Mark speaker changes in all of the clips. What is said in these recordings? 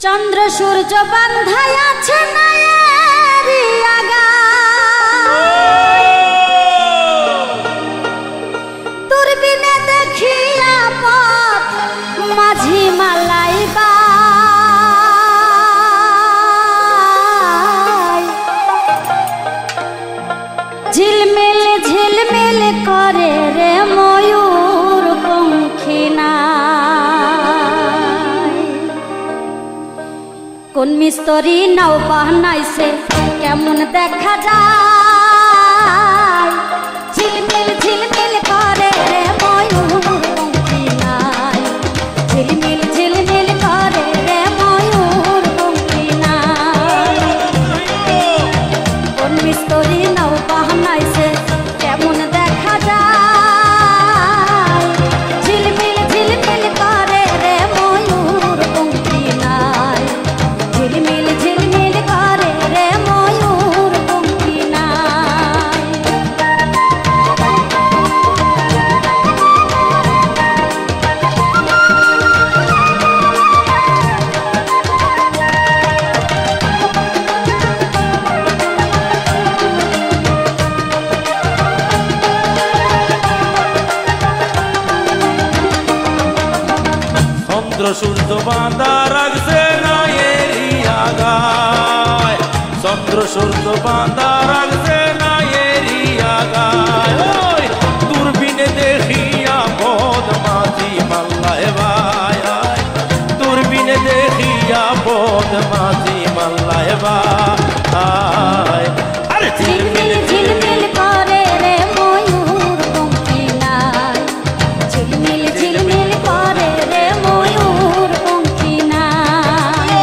Speaker 1: চন্দ্র সূর্য বান্ধাই আছে নায়েরি আগা, তোর বিনে দেখিয়া পথ মাঝি মালাই বাই, ঝিলমিল ঝিলমিল করে রে ময়ূর পঙ্খী নাই। কোন মিস্ত্রি নাও বানাইছে কেমন দেখা যায়, ঝিলমিল ঝিলমিল করে রে ময়ূর পঙ্খী নাই, ঝিলমিল ঝিলমিল করে রে ময়ূর পঙ্খী নাই। কোন মিস্ত্রি নাও বানাইছে কেমন দেখা যায়, ঝিলমিল ঝিলমিল করে রে ময়ূর পঙ্খী নাই, ঝিলমিল ঝিলমিল করে রে ময়ূর পঙ্খী নাই।
Speaker 2: চন্দ্র সূর্য বাঁধা রাখছে নায়েরি আগায়, চন্দ্র সূর্য বাঁধা রাখছে নায়েরি আগায়। ওই দূরবীনে দেখিয়া পদ মাঝি মাল্লায় ভাই, দূরবীনে দেখিয়া পদ মাঝি মাল্লায় ভাই। আরে
Speaker 1: ঝিলমিল ঝিলমিল করে রে ময়ূর পঙ্খী নাই, ঝিলমিল ঝিলমিল করে রে ময়ূর পঙ্খী নাই।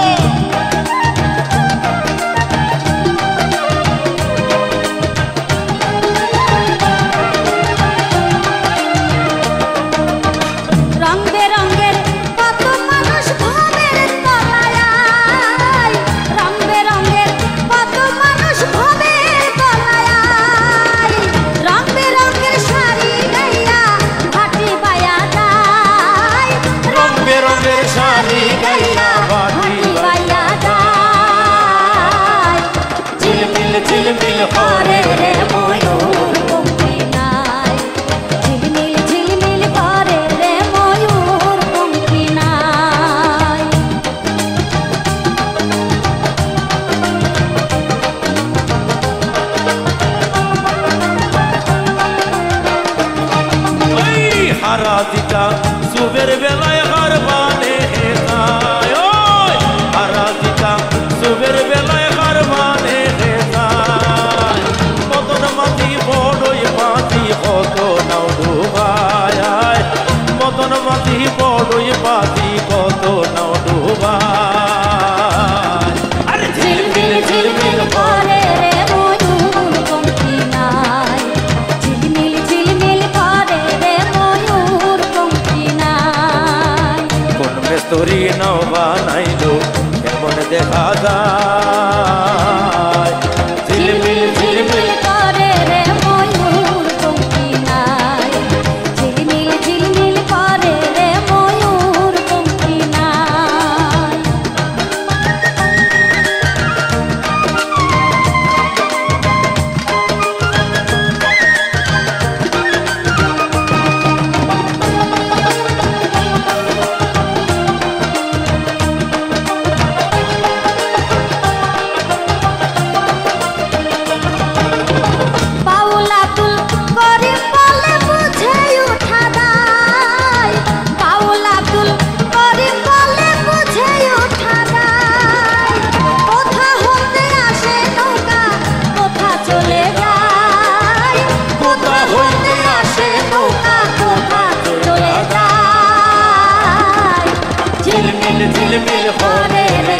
Speaker 1: রং বেরঙের কত মানুষ ভবের তলায়, রং বেরঙের কত মানুষ ভবের তলায়, রং বেরঙের শাড়ি গাইয়া ভাটি বায়া যায়,
Speaker 2: রং বেরঙের শাড়ি গাইয়া ভাটি
Speaker 1: বায়া যায়।
Speaker 2: ঝিলমিল ঝিলমিল করে
Speaker 1: রে ময়ূর পঙ্খী নাই, ঝিলমিল ঝিলমিল করে রে ময়ূর পঙ্খী নাই।
Speaker 2: ওই হারা দিটা সুবের বেলায় হার বানে যায়, ওই হারা দিটা সুবের বেলায় হার বানে যায়। মদন মাঝি বড়ই মাঝি কত নাও ডুবায়, মদন মাঝি বড়ই মাঝি কত নাও ডুবায়। আরে
Speaker 1: ঝিলমিল ঝিলমিল করে রে ময়ূর পঙ্খী নাই, ঝিলমিল ঝিলমিল করে রে ময়ূর পঙ্খী নাই।
Speaker 2: কোন মেস্তরি নাও বানাইলো কেমন দেখা যায়, ঝিলমিল ঝিলমিল
Speaker 1: করে রে ময়ূর পঙ্খী নাই, ঝিলমিল ঝিলমিল করে রে ময়ূর পঙ্খী নাই। বাউলা তুল করিম বলে বুঝে উঠা দায়, বাউলা তুল করিম বলে বুঝে উঠা দায়। কোথা হতে আসে নৌকা কোথা চলে যায়, কোথা হতে আসে নৌকা কোথা চলে যায়।
Speaker 2: ঝিলমিল ঝিলমিল
Speaker 1: করে রে